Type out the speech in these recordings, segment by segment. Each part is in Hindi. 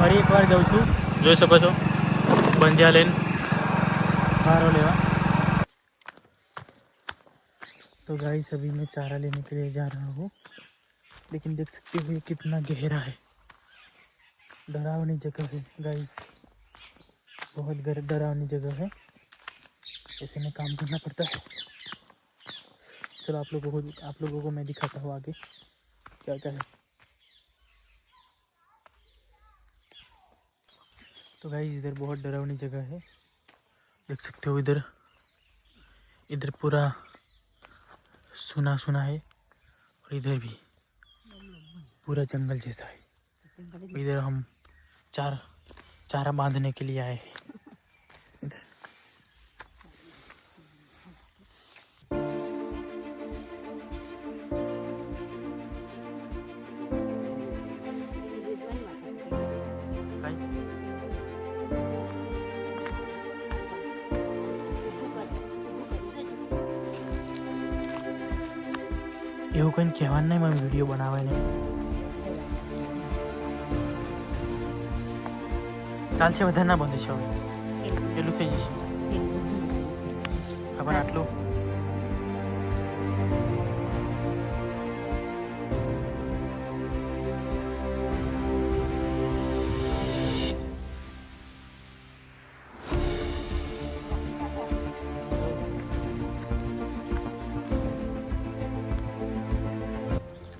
ફરી એકવાર જાઉં છું, જોઈ શકો છો બંધિયા લઈને भारो लेवा। तो गाइस अभी मैं चारा लेने के लिए जा रहा हूँ, लेकिन देख सकते हो ये कितना गहरा है, डरावनी जगह है गाइस, बहुत डरावनी जगह है, ऐसे में काम करना पड़ता है। चलो आप लोगों को मैं दिखाता हूँ आगे क्या क्या है। तो गाइस इधर बहुत डरावनी जगह है, देख सकते हो इधर पूरा सुना सुना है, और इधर भी पूरा जंगल जैसा है। इधर हम चारा बांधने के लिए आए हैं। इधर એવું કંઈ કહેવાનું નહીં, મારી વિડીયો બનાવવાની ચાલશે, વધારે ના બંધ છે હવે, એટલું થઈ જશે આપણે આટલું।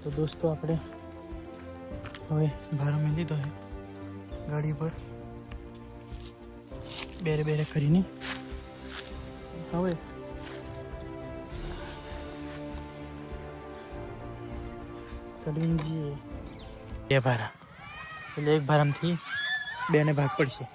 तो दोस्तों આપણે હવે ભારો મેં લીધો છે ગાડી પર, બેરે કરીને હવે ચલવી જઈએ। બે ભારા એટલે એક ભારામાંથી બેને ભાગ પડશે।